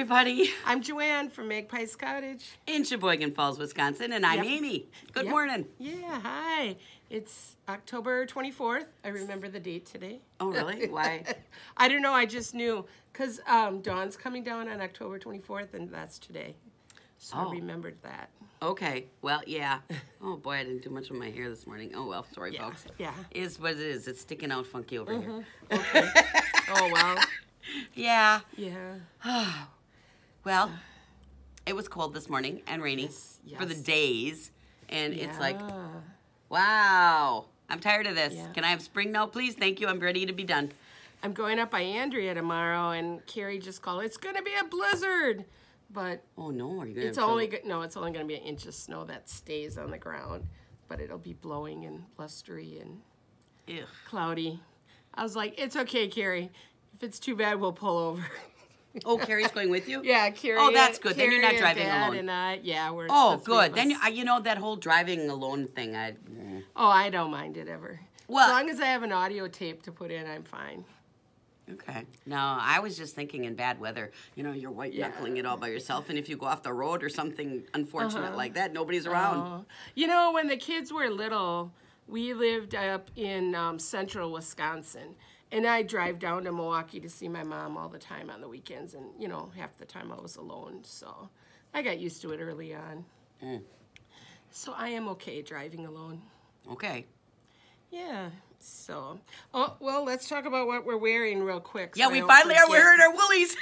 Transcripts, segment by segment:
everybody. I'm Joanne from Magpies Cottage. In Sheboygan Falls, Wisconsin, and I'm Yep. Amy. Good morning. Yeah, hi. It's October 24th. I remember the date today. Oh, really? Why? I don't know. I just knew because Dawn's coming down on October 24th, and that's today. So I remembered that. Okay. Well, yeah. Oh, boy, I didn't do much with my hair this morning. Oh, well, sorry, folks. Yeah. Is what it is. It's sticking out funky over here. Okay. Oh, wow. Yeah. Yeah. Well, it was cold this morning and rainy for the days, and it's like, wow. I'm tired of this. Yeah. Can I have spring now, please? Thank you. I'm ready to be done. I'm going up by Andrea tomorrow, and Carrie just called. It's going to be a blizzard. But oh no, are you gonna it's only it's only going to be an inch of snow that stays on the ground, but it'll be blowing and blustery and cloudy. I was like, it's okay, Carrie. If it's too bad, we'll pull over. Oh, Carrie's going with you? Yeah, Carrie. Oh, that's good. Then you're not Carrie driving and Dad alone. And I, yeah, we're. Oh, good. Then you know that whole driving alone thing. Oh, I don't mind it ever. Well, as long as I have an audio tape to put in, I'm fine. Okay. No, I was just thinking in bad weather, you know, you're white knuckling it all by yourself, and if you go off the road or something unfortunate like that, nobody's around. You know, when the kids were little, we lived up in central Wisconsin, and I drive down to Milwaukee to see my mom all the time on the weekends, and, you know, half the time I was alone, so I got used to it early on. So I am okay driving alone. Okay. Yeah. So, oh, well, let's talk about what we're wearing real quick. Yeah, we finally are wearing our woolies.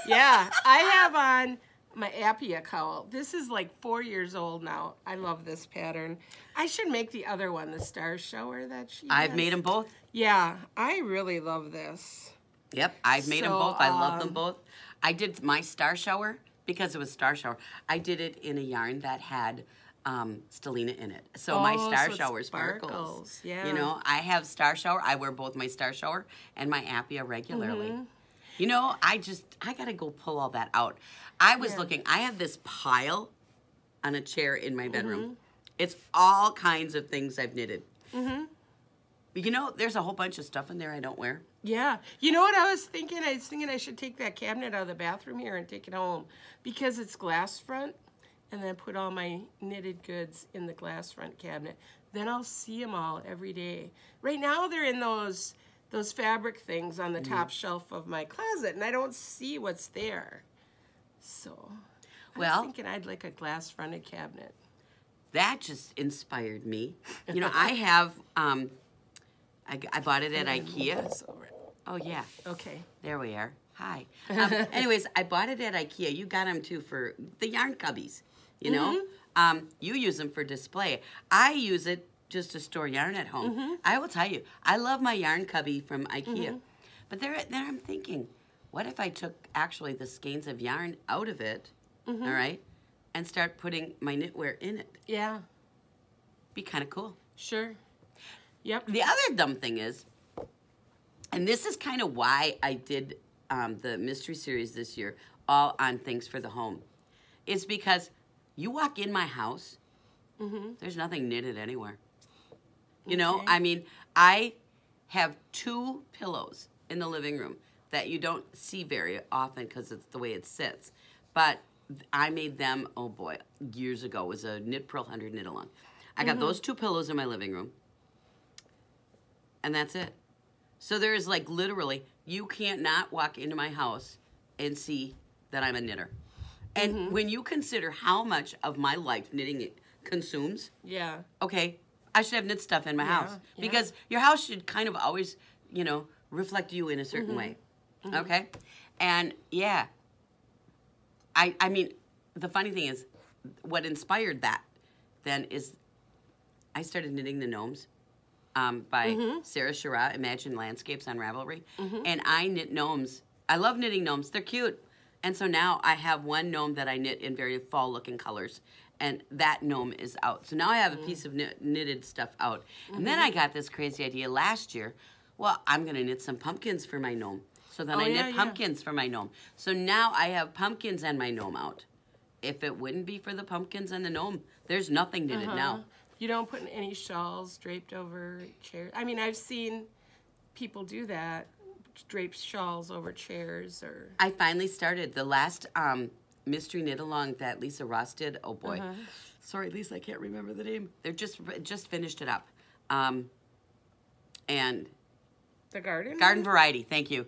Yeah, I have on my Appia cowl. This is like 4 years old now. I love this pattern. I should make the other one, the star shower that she I've has. made them both. Yeah, I really love this. Yep, I've made them both. I love them both. I did my star shower, because it was star shower, I did it in a yarn that had stellina in it. So my star shower sparkles. Yeah. You know, I have star shower. I wear both my star shower and my Appia regularly. You know, I got to go pull all that out. I was looking. I have this pile on a chair in my bedroom. It's all kinds of things I've knitted. You know, there's a whole bunch of stuff in there I don't wear. Yeah. You know what I was thinking? I was thinking I should take that cabinet out of the bathroom here and take it home because it's glass front. And then put all my knitted goods in the glass front cabinet. Then I'll see them all every day. Right now they're in those fabric things on the top shelf of my closet, and I don't see what's there. So I'm thinking I'd like a glass fronted cabinet. That just inspired me. You know, I have, I bought it at IKEA. Oh, yeah. Okay. There we are. Hi. Anyways, I bought it at IKEA. You got them, too, for the yarn cubbies. You know, you use them for display. I use it just to store yarn at home. I will tell you, I love my yarn cubby from IKEA. But there I'm thinking, what if I took actually the skeins of yarn out of it, all right, and start putting my knitwear in it? Yeah. Be kind of cool. Sure. Yep. The other dumb thing is, and this is kind of why I did the mystery series this year, all on things for the home, is because you walk in my house, there's nothing knitted anywhere. You know, I mean, I have 2 pillows in the living room that you don't see very often because it's the way it sits. But I made them, oh boy, years ago. It was a Knit Pearl 100 knit along. I got those 2 pillows in my living room, and that's it. So there is like literally, you can't not walk into my house and see that I'm a knitter. And when you consider how much of my life knitting consumes, okay, I should have knit stuff in my house. Because your house should kind of always, you know, reflect you in a certain way. Okay? And, yeah, I mean, the funny thing is, what inspired that then is I started knitting the gnomes by Sarah Shira, Imagine Landscapes on Ravelry. And I knit gnomes. I love knitting gnomes. They're cute. And so now I have one gnome that I knit in very fall-looking colors, and that gnome is out. So now I have a piece of knitted stuff out. And then I got this crazy idea last year, well, I'm going to knit some pumpkins for my gnome. So then I knit pumpkins for my gnome. So now I have pumpkins and my gnome out. If it wouldn't be for the pumpkins and the gnome, there's nothing knitted now. You don't put any shawls draped over chairs? I mean, I've seen people do that. drape shawls over chairs or. I finally started the last mystery knit along that Lisa Ross did. Oh boy, sorry Lisa, I can't remember the name. They're just finished it up, and The garden. Garden Variety. Thank you.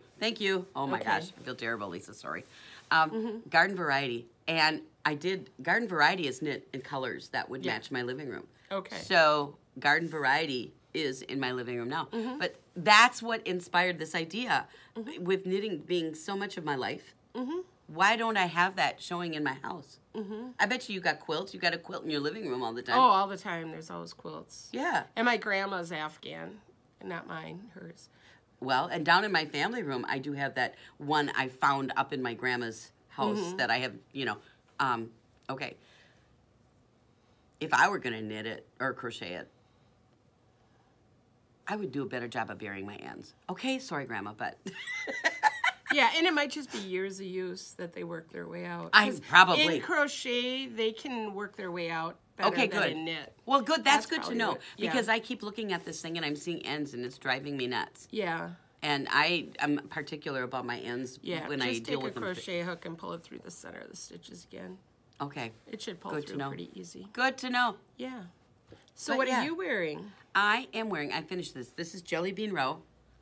Oh my Okay. gosh, I feel terrible, Lisa. Sorry. Garden Variety, and I did Garden Variety is knit in colors that would match my living room. Okay. So Garden Variety is in my living room now. But that's what inspired this idea. With knitting being so much of my life, why don't I have that showing in my house? I bet you got quilts. You got a quilt in your living room all the time. Oh, all the time. There's always quilts. Yeah. And my grandma's Afghan, not mine, hers. Well, and down in my family room, I do have that one I found up in my grandma's house that I have, okay. If I were going to knit it or crochet it, I would do a better job of burying my ends. Okay, sorry, Grandma, but... Yeah, and it might just be years of use that they work their way out. Probably. In crochet, they can work their way out better Okay, than good. in knit. Well, good. That's good to probably know what- yeah. because I keep looking at this thing and I'm seeing ends and it's driving me nuts. Yeah. And I'm particular about my ends Yeah, when I just deal take a with them. crochet hook and pull it through the center of the stitches again. Okay. It should pull Good to through know. pretty easy. Good to know. Yeah. So But what yeah. are you wearing? I finished this. This is Jelly Bean Row.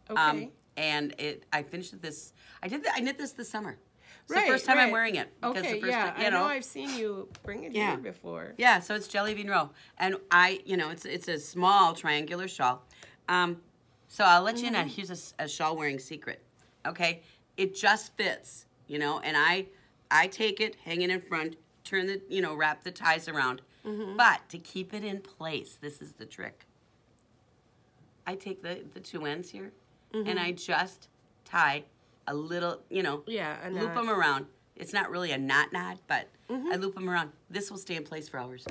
Okay. And I finished this. I knit this summer. It's Right, the first time I'm right. wearing it. because Okay, the first yeah, time, I know I've seen you bring it here before. Yeah, so it's Jelly Bean Row. And it's a small triangular shawl. So I'll let you in on, here's a shawl wearing secret. Okay? It just fits, and I take it, hang it in front, turn the, wrap the ties around. But to keep it in place, this is the trick. I take the two ends here, and I just tie a little, Yeah, a loop knot. them around. It's not really a knot, but I loop them around. This will stay in place for hours.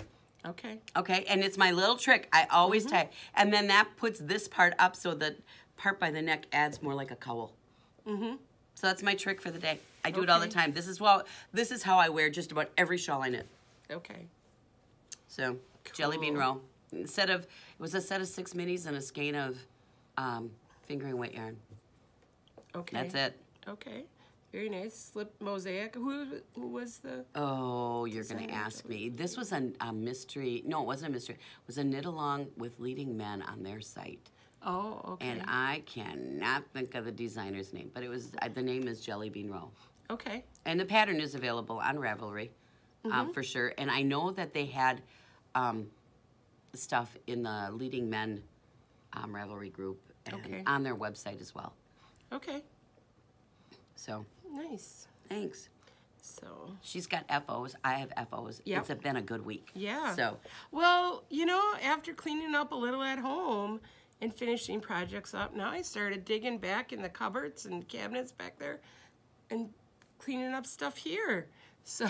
Okay. Okay, and it's my little trick. I always tie. And then that puts this part up so the part by the neck adds more like a cowl. So that's my trick for the day. I do it all the Okay. time. This is how I wear just about every shawl I knit. Okay. So, Jelly Bean Row. It was a set of 6 minis and a skein of fingering weight yarn. Okay. That's it. Okay. Very nice. Slip mosaic. Who was the? Oh, you're going to ask me. This was a mystery. No, it wasn't a mystery. It was a knit along with leading men on their site. Oh, okay. And I cannot think of the designer's name, but the name is Jelly Bean Row. Okay. And the pattern is available on Ravelry for sure. And I know that they had stuff in the Leading Men Ravelry group and on their website as well. Okay. So, Nice. thanks. So. She's got FOs. I have FOs. Yep. It's been a good week. Yeah. So, Well, after cleaning up a little at home and finishing projects up, now I started digging back in the cupboards and cabinets back there and cleaning up stuff here. So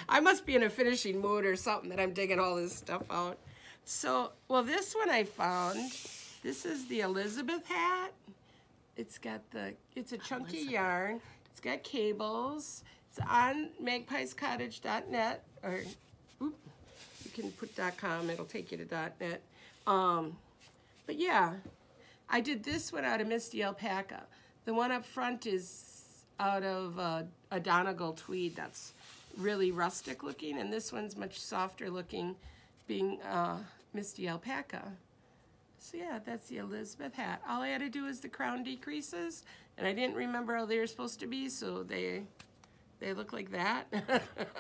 I must be in a finishing mood or something that I'm digging all this stuff out. So, well, this one I found. This is the Elizabeth hat. It's a chunky yarn. It's got cables. It's on magpiescottage.net or you can put .com. It'll take you to .net. But yeah, I did this one out of Misty Alpaca. The one up front is out of a Donegal tweed that's really rustic looking, and this one's much softer looking, being Misty Alpaca. So yeah, that's the Elizabeth hat. All I had to do is the crown decreases, and I didn't remember how they were supposed to be, so they look like that.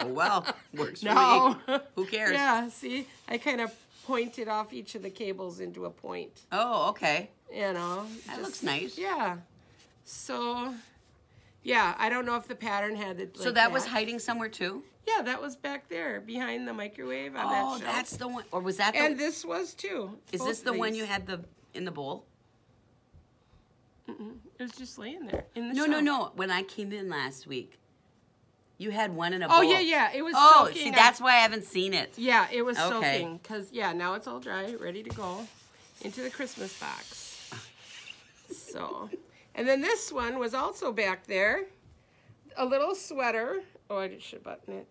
oh well, works for No. me. Who cares? Yeah, see, I kind of pointed off each of the cables into a point. Oh, okay. That looks nice. Yeah. So, yeah, I don't know if the pattern had it. So that was hiding somewhere too? Yeah, that was back there behind the microwave on that Oh, shelf. that's the one. Or was that the And this was too. Is Both this the one these. you had in the bowl? It was just laying there in the No, shelf. no. When I came in last week, you had one in a bowl. Oh, yeah. It was Oh, soaking. see, that's why I haven't seen it. Yeah, it was Okay. soaking. Because, now it's all dry, ready to go into the Christmas box. So, and then this one was also back there. A little sweater. Oh, I should button it.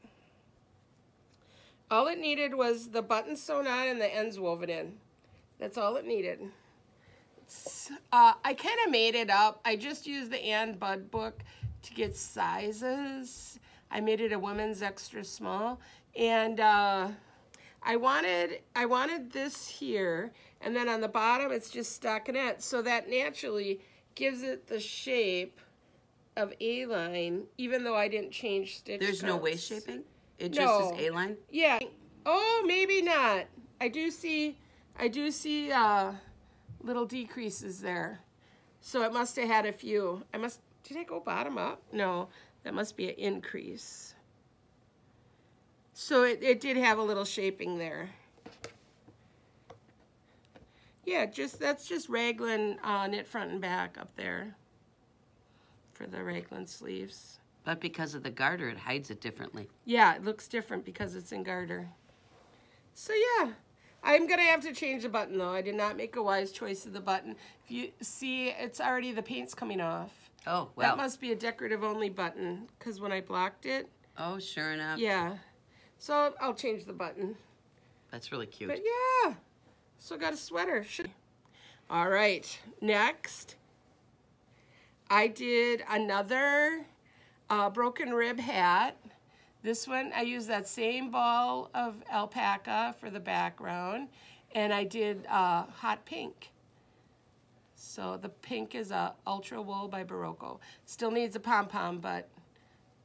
All it needed was the button sewn on and the ends woven in. That's all it needed. I kind of made it up. I just used the Ann Budd book to get sizes. I made it a women's extra small, and I wanted this here, and then on the bottom it's just stockinette, so that naturally gives it the shape of A-line, even though I didn't change stitch There's no counts. waist shaping? It just is A-line? Yeah. Oh, maybe not. I do see little decreases there. So it must have had a few. Did I go bottom up? No, that must be an increase. So it did have a little shaping there. Yeah, that's just raglan knit front and back up there for the raglan sleeves. But because of the garter, it hides it differently. Yeah, it looks different because it's in garter. So yeah, I'm gonna have to change the button though. I did not make a wise choice of the button. If you see, it's already, the paint's coming off. Oh, well. That must be a decorative only button because when I blocked it. Oh, sure enough. Yeah. So I'll change the button. That's really cute. But yeah, so got a sweater. All right, next, I did another broken rib hat. This one, I used that same ball of alpaca for the background, and I did hot pink. So the pink is Ultra Wool by Barocco. Still needs a pom-pom, but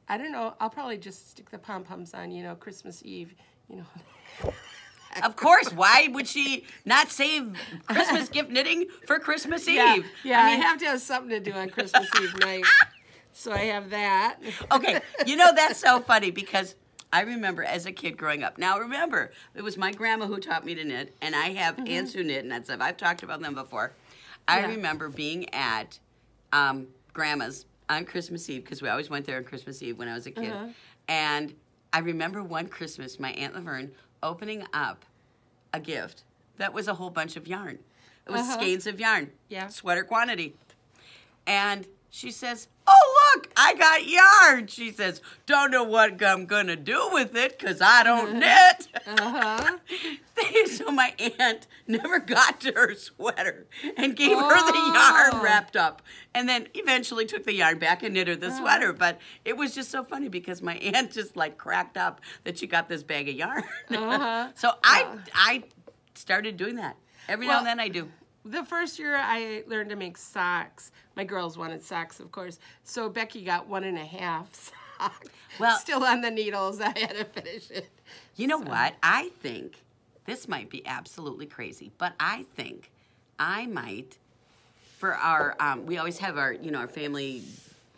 I don't know. I'll probably just stick the pom-poms on, you know, Christmas Eve, you know. Of course. Why would she not save Christmas gift knitting for Christmas Eve? Yeah, I have to have something to do on Christmas Eve night. So I have that. Okay, you know, that's so funny because I remember as a kid growing up. Now, remember, it was my grandma who taught me to knit, and I have aunts who knit, and that's I've talked about them before. I remember being at Grandma's on Christmas Eve, because we always went there on Christmas Eve when I was a kid. And I remember one Christmas, my Aunt Laverne opening up a gift that was a whole bunch of yarn. It was skeins of yarn, sweater quantity. And she says, "Oh, look, I got yarn." She says, "Don't know what I'm going to do with it because I don't knit." So my aunt never got to her sweater and gave her the yarn wrapped up, and then eventually took the yarn back and knit her the sweater. But it was just so funny because my aunt just like cracked up that she got this bag of yarn. So I started doing that. Every now and then I do. The first year I learned to make socks. My girls wanted socks, of course. So Becky got 1.5 socks. Well, still on the needles. I had to finish it. You know what? I think this might be absolutely crazy, but I think I might, for our, we always have our, you know, our family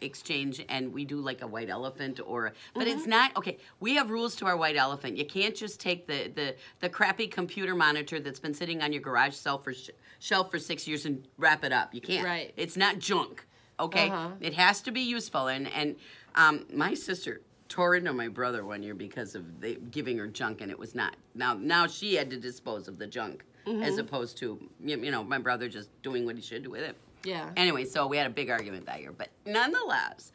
exchange, and we do like a white elephant or, but it's not, okay, we have rules to our white elephant. You can't just take the crappy computer monitor that's been sitting on your garage shelf for 6 years and wrap it up. You can't. Right. It's not junk, okay? It has to be useful, and my sister tore into my brother one year because of giving her junk, and it was not. Now she had to dispose of the junk as opposed to, you know, my brother just doing what he should do with it. Yeah. Anyway, so we had a big argument that year. But nonetheless,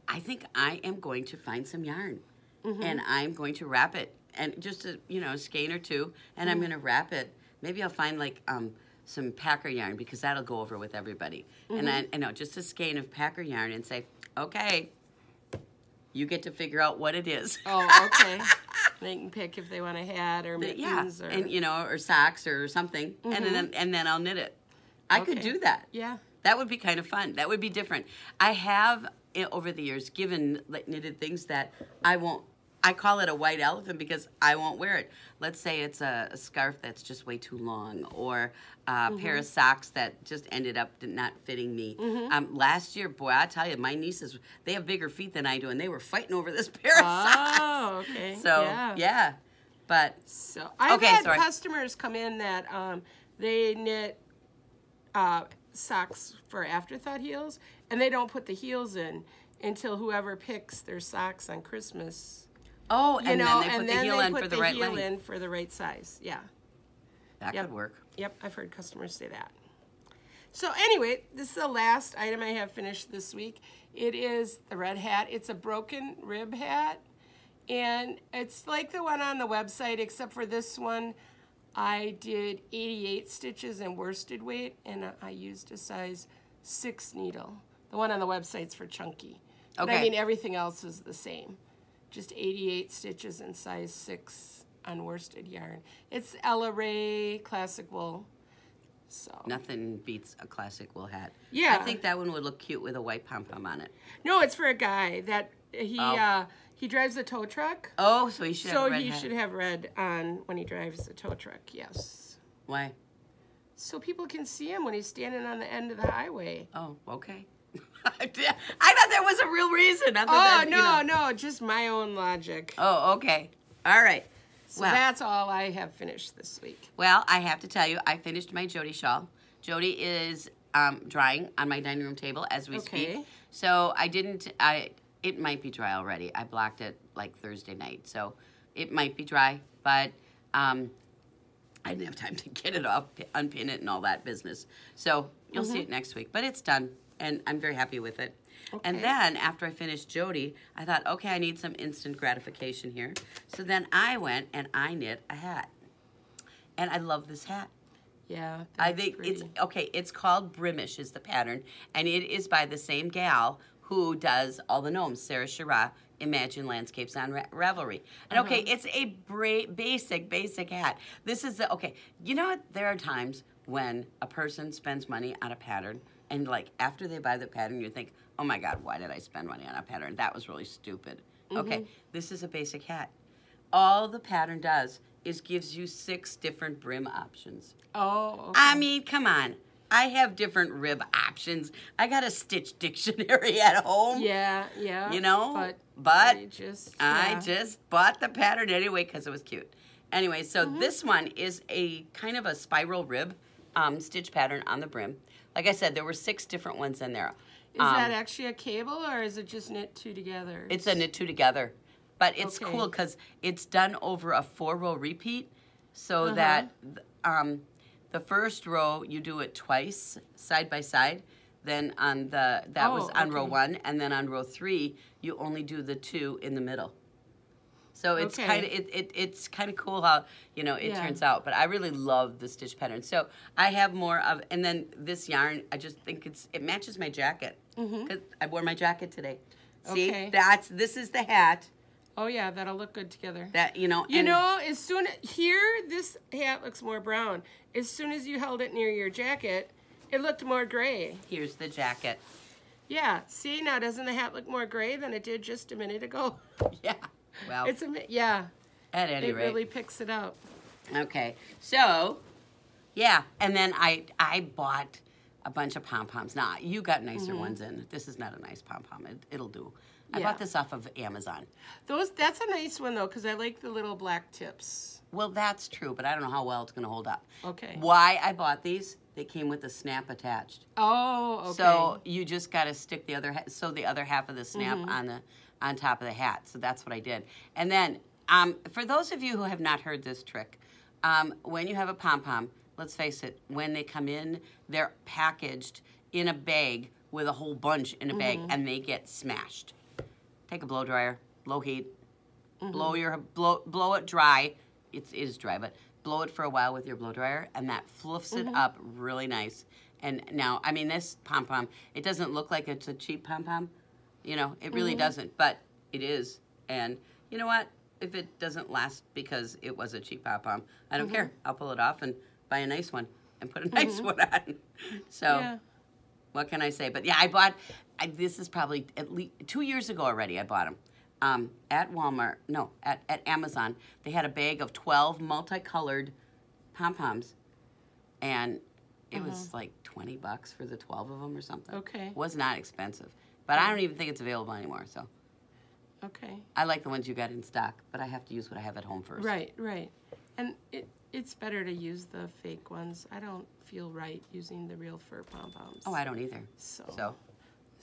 I think I am going to find some yarn. And I'm going to wrap it. And just a, you know, skein or two. And I'm going to wrap it. Maybe I'll find like some packer yarn because that'll go over with everybody. And I know, just a skein of packer yarn and say, okay, you get to figure out what it is. Oh, okay. They can pick if they want a hat or mittens or... and, you know, or socks or something. And then I'll knit it. I could do that. Yeah. That would be kind of fun. That would be different. I have, over the years, given like, knitted things that I won't, I call it a white elephant because I won't wear it. Let's say it's a scarf that's just way too long, or a pair of socks that just ended up not fitting me. Last year, boy, I tell you, my nieces, they have bigger feet than I do, and they were fighting over this pair of socks. Oh, okay. So, yeah. But, so I've had customers come in that they knit socks for afterthought heels, and they don't put the heels in until whoever picks their socks on Christmas. Oh, and then they put the heel in for the right length. Heel in for the right size. Yeah. That could work. Yep, I've heard customers say that. So anyway, this is the last item I have finished this week. It is the red hat. It's a broken rib hat, and it's like the one on the website, except for this one. I did 88 stitches in worsted weight, and I used a size 6 needle. The one on the website's for chunky. But Okay. I mean, everything else is the same. Just 88 stitches in size 6 on worsted yarn. It's Ella Ray Classic Wool. So Nothing beats a classic wool hat. Yeah. I think that one would look cute with a white pom-pom on it. no, it's for a guy that he drives a tow truck. Oh, so he should have So a red he hat. should have red on when he drives the tow truck. Yes. Why? So people can see him when he's standing on the end of the highway. Oh, okay. I thought there was a real reason. I thought that, No, just my own logic. Oh, okay. All right. So Well, that's all I have finished this week. well, I have to tell you, I finished my Jody shawl. Jody is drying on my dining room table as we Okay. speak. So it might be dry already. I blocked it like Thursday night. So it might be dry, but I didn't have time to get it off, unpin it and all that business. So you'll see it next week, but it's done and I'm very happy with it. And Okay. then after I finished Jody, I thought, okay, I need some instant gratification here. So then I went and I knit a hat. And I love this hat. Yeah, I that's think pretty. it's, okay, it's called Brimish is the pattern. And it is by the same gal who does all the gnomes, Sarah Shira, Imagine Landscapes on Ravelry. And okay, it's a basic hat. This is okay, you know what? There are times when a person spends money on a pattern and like after they buy the pattern, you think, oh my God, why did I spend money on a pattern? That was really stupid. Okay, this is a basic hat. All the pattern does is gives you 6 different brim options. Oh, okay. I mean, come on. I have different rib options. I got a stitch dictionary at home. Yeah. You know? But I yeah. just bought the pattern anyway because it was cute. Anyway, so this one is a kind of a spiral rib stitch pattern on the brim. Like I said, there were 6 different ones in there. Is that actually a cable or is it just knit 2 together? It's a knit 2 together. But it's Okay. cool because it's done over a 4-row repeat so that the first row you do it twice side by side. Then on the was on row 1, and then on row 3 you only do the 2 in the middle. So it's Okay. kind of it's kind of cool how it turns out. But I really love the stitch pattern. So I have more of, and then this yarn I just think it matches my jacket because I wore my jacket today. See, Okay. this is the hat. Oh yeah, that'll look good together. That As soon here this hat looks more brown. As soon as you held it near your jacket, it looked more gray. here's the jacket. Yeah. See now, doesn't the hat look more gray than it did just a minute ago? Yeah. Well, yeah. at any It rate. really picks it up. Okay. So, yeah, and then I bought a bunch of pom-poms. Now, you got nicer ones in. This is not a nice pom-pom. It'll do. I Yeah. bought this off of Amazon. That's a nice one though, because I like the little black tips. Well, that's true, but I don't know how well it's going to hold up. Okay. Why I bought these? They came with a snap attached. Oh, okay. So you just got to stick the other the other half of the snap on top of the hat. So that's what I did. And then for those of you who have not heard this trick, when you have a pom-pom, let's face it, when they come in, they're packaged in a bag with a whole bunch in a bag, and they get smashed. Take a blow dryer, low heat, blow it dry. It is dry, but blow it for a while with your blow dryer, and that fluffs it up really nice. And now, I mean, this pom-pom, it doesn't look like it's a cheap pom-pom. It really doesn't, but it is. And you know what? If it doesn't last because it was a cheap pom-pom, I don't care. I'll pull it off and buy a nice one and put a nice one on. So, Yeah. what can I say? But yeah, this is probably at least 2 years ago already I bought them. At Walmart, no, at Amazon, they had a bag of 12 multicolored pom-poms, and it was like $20 for the 12 of them or something. Okay. It was not expensive, but I don't even think it's available anymore, so. Okay. I like the ones you got in stock, but I have to use what I have at home first. Right. And it's better to use the fake ones. I don't feel right using the real fur pom-poms. Oh, I don't either. So,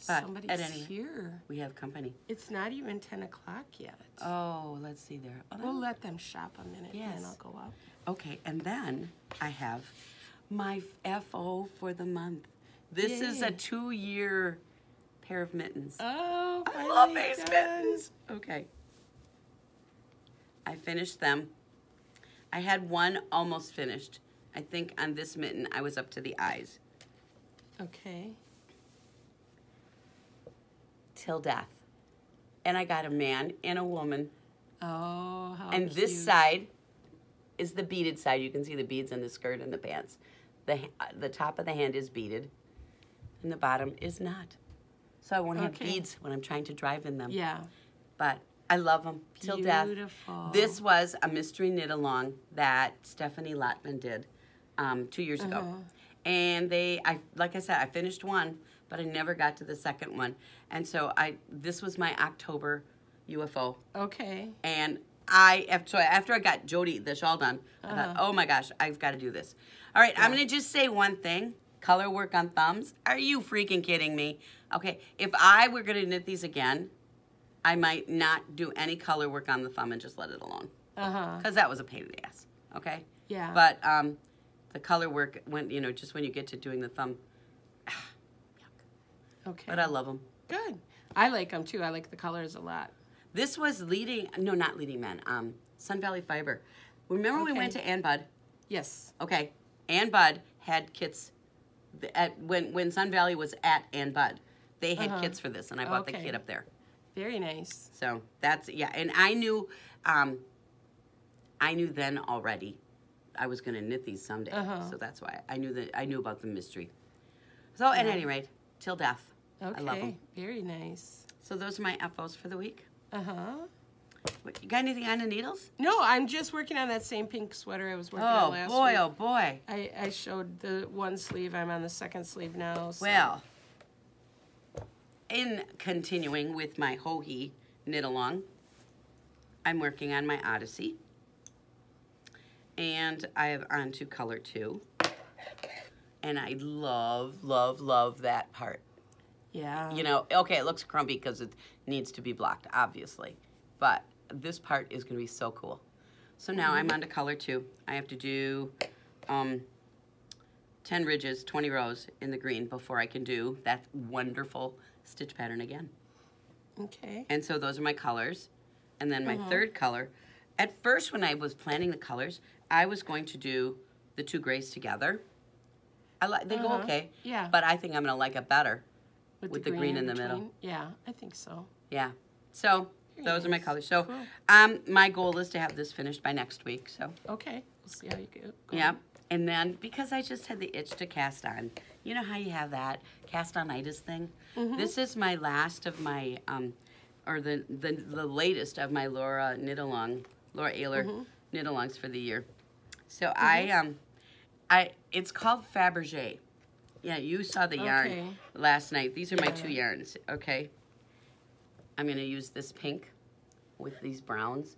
but somebody's at any- here. We have company. It's not even 10 o'clock yet. Oh, let's see there. Oh, We'll let them shop a minute and Yes. then I'll go up. Okay, and then I have my FO for the month. This is a Yay. 2-year pair of mittens. Oh, I love finally these done. mittens. Okay. I finished them. I had one almost finished. I think on this mitten, I was up to the eyes. Okay. Till death. And I got a man and a woman. Oh, how And cute. this side is the beaded side. You can see the beads on the skirt and the pants. The top of the hand is beaded, and the bottom is not. So I won't have beads when I'm trying to drive in them. Yeah. But I love them till death. Beautiful. This was a mystery knit along that Stephanie Lotman did 2 years ago. And like I said, I finished one, but I never got to the second one. And so this was my October UFO. Okay. And after I got Jody the shawl done, I thought, oh my gosh, I've got to do this. All right, I'm going to just say one thing. Color work on thumbs. Are you freaking kidding me? Okay, if I were going to knit these again, I might not do any color work on the thumb and just let it alone. Because that was a pain in the ass, okay? Yeah. But the color work, just when you get to doing the thumb, yuck. Okay. But I love them. Good. I like them too. I like the colors a lot. This was not Leading Men, Sun Valley Fiber. Remember we went to Ann Bud? Yes. Okay, Ann Bud had kits, when Sun Valley was at Ann Bud, they had kits for this, and I bought the kit up there. Very nice. So that's, and I knew then already I was going to knit these someday, so that's why I knew about the mystery. So at any rate, till death. Okay. I love them. Very nice. So those are my FOs for the week. You got anything on the needles? No, I'm just working on that same pink sweater I was working on last week. Oh boy. I showed the one sleeve. I'm on the second sleeve now. So. Well, in continuing with my Ho-He knit along, I'm working on my Odyssey. And I have on to color 2. And I love, love, love that part. Yeah. Okay, it looks crumbly because it needs to be blocked, obviously. But this part is going to be so cool. So now I'm on to color 2. I have to do 10 ridges, 20 rows in the green before I can do that wonderful stitch pattern again. Okay. And so those are my colors. And then my third color. At first, when I was planning the colors, I was going to do the 2 grays together. They go okay. Yeah. But I think I'm going to like it better with the green in the middle. Yeah, I think so. Yeah. So those are my colors. So my goal is to have this finished by next week. So okay, we'll see how you go. Yeah. And then because I just had the itch to cast on, you know how you have that cast-on-itis thing? This is my last of my or the latest of my Laura Ayler knit-alongs for the year. So it's called Fabergé. Yeah, you saw the yarn last night. These are my 2 yarns, okay? I'm going to use this pink with these browns,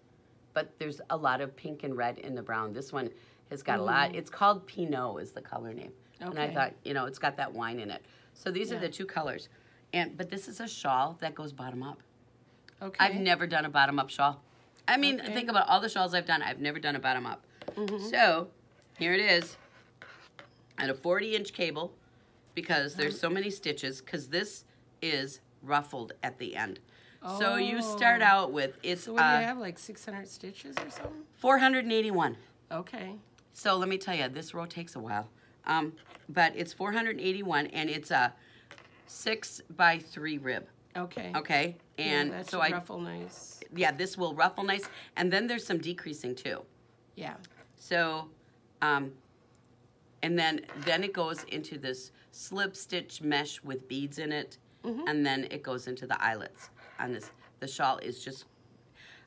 but there's a lot of pink and red in the brown. This one has got a lot. It's called Pinot is the color name. And I thought, it's got that wine in it. So these are the 2 colors. But this is a shawl that goes bottom up. Okay. I've never done a bottom up shawl. I mean, think about all the shawls I've done. I've never done a bottom up. So here it is. On a 40-inch cable, because there's so many stitches, because this is ruffled at the end. So you start out with, so what do you have, like 600 stitches or something? 481. Okay. So let me tell you, this row takes a while. But it's 481, and it's a 6x3 rib. Okay. Okay? And that so should ruffle nice. Yeah, this will ruffle nice. And then there's some decreasing too. Yeah. So, and then it goes into this slip stitch mesh with beads in it, and then it goes into the eyelets on this. The shawl is just,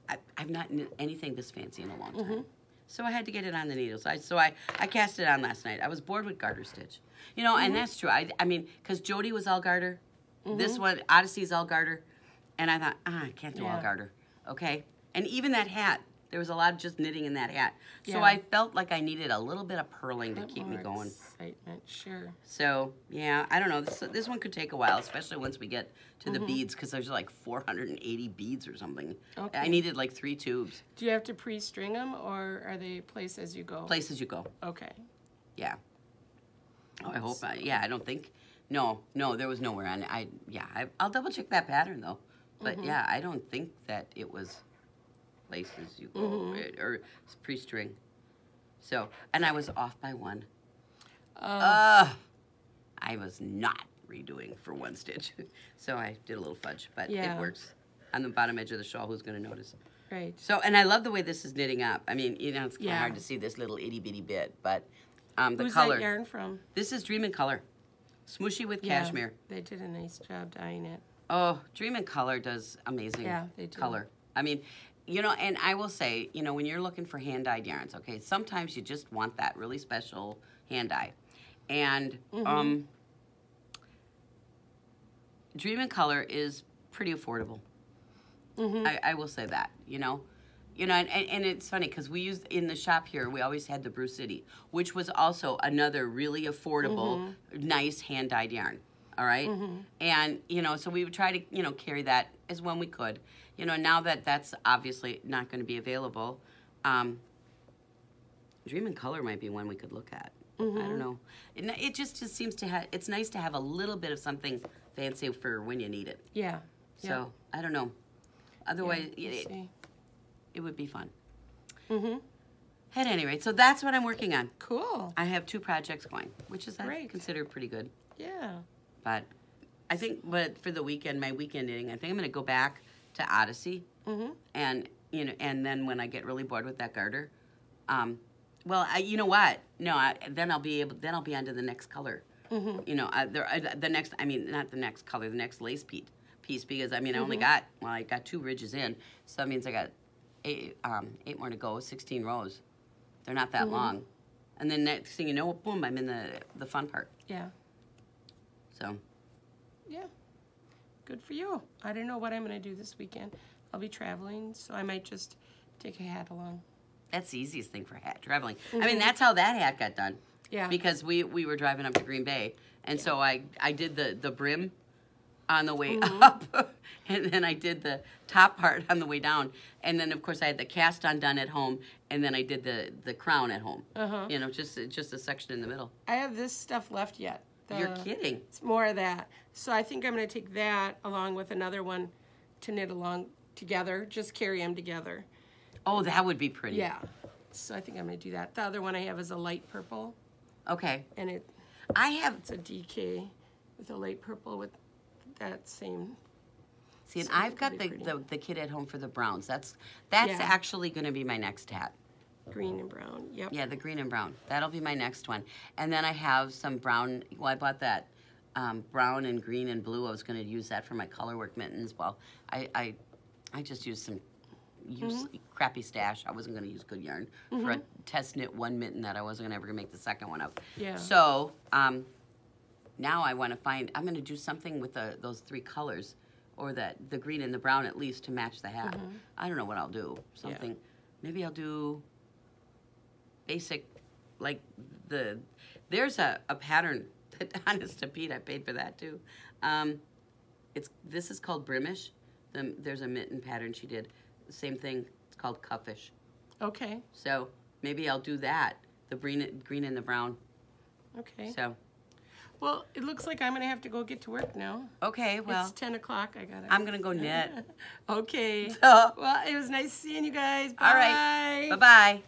I've not knit anything this fancy in a long time. So I had to get it on the needles. So I cast it on last night. I was bored with garter stitch. And that's true. I mean, because Jody was all garter. This one, Odyssey's all garter. And I thought, I can't do all garter. Okay? And even that hat, there was a lot of just knitting in that hat. So I felt like I needed a little bit of purling to keep me going. Excitement, sure. So, yeah, I don't know. This one could take a while, especially once we get to the beads, because there's like 480 beads or something. Okay. I needed like 3 tubes. Do you have to pre-string them, or are they place as you go? Place as you go. Okay. Yeah. Oh, I hope. I don't think. No, there was nowhere on it. I'll double check that pattern though. But yeah, I don't think that it was place as you go or pre-string. So, and I was off by one. I was not redoing for one stitch. So I did a little fudge, but it works. On the bottom edge of the shawl, who's going to notice? Right. So, and I love the way this is knitting up. I mean, you know, it's kind of hard to see this little itty bitty bit, but the Who's color. that yarn from? This is Dream in Color. Smooshy with cashmere. They did a nice job dyeing it. Oh, Dream in Color does amazing color. I mean, you know, and I will say, you know, when you're looking for hand-dyed yarns, okay, sometimes you just want that really special hand dye. And Dream in Color is pretty affordable. I will say that, you know. You know, and it's funny because we used, in the shop here, we always had the Brew City, which was also another really affordable, nice hand-dyed yarn, all right? And, you know, so we would try to, you know, carry that as when we could. You know, now that that's obviously not going to be available, Dream in Color might be one we could look at. I don't know. It just seems to have, it's nice to have a little bit of something fancy for when you need it. Yeah. So, I don't know. Otherwise, it would be fun. At any rate, so that's what I'm working on. Cool. I have 2 projects going, which is I consider pretty good. Yeah. But I think, but for the weekend, my weekend knitting, I think I'm going to go back to Odyssey, and you know, and then when I get really bored with that garter, well, you know what? No, then I'll be onto the next color. You know, the next. I mean, not the next color, the next lace piece, because I mean, I only got I got 2 ridges in, so that means I got 8 more to go, 16 rows. They're not that long. And then next thing you know, boom, I'm in the fun part. Yeah. So. Yeah. Good for you. I don't know what I'm going to do this weekend. I'll be traveling, so I might just take a hat along. That's the easiest thing for hat traveling. I mean, that's how that hat got done. Yeah. Because we were driving up to Green Bay, and so I did the brim on the way up, and then I did the top part on the way down, and then of course I had the cast on done at home, and then I did the crown at home. You know, just a section in the middle. I have this stuff left yet. You're kidding. It's more of that. So I think I'm going to take that along with another one to knit along together. Just carry them together. Oh, that would be pretty. Yeah. So I think I'm going to do that. The other one I have is a light purple. Okay. And it's a DK with a light purple with that same. See, and I've got the kit at home for the browns. That's actually going to be my next hat. Green and brown, yep. Yeah, the green and brown. That'll be my next one. And then I have some brown, well, I bought that brown and green and blue. I was going to use that for my colorwork mittens. Well, I just used some crappy stash. I wasn't going to use good yarn for a test knit one mitten that I wasn't ever going to make the second one of. Yeah. So now I want to find, I'm going to do something with those 3 colors, or the green and the brown at least, to match the hat. I don't know what I'll do. Something, maybe I'll do basic, like there's a pattern that, honest to Pete, I paid for that too. This is called Brimish. There's a mitten pattern she did. Same thing, it's called Cuffish. Okay. So maybe I'll do that, the green and the brown. Okay. So. Well, it looks like I'm going to have to go get to work now. Okay, well. It's 10 o'clock. I'm going to go knit. Okay. So. Well, it was nice seeing you guys. Bye. All right. Bye-bye.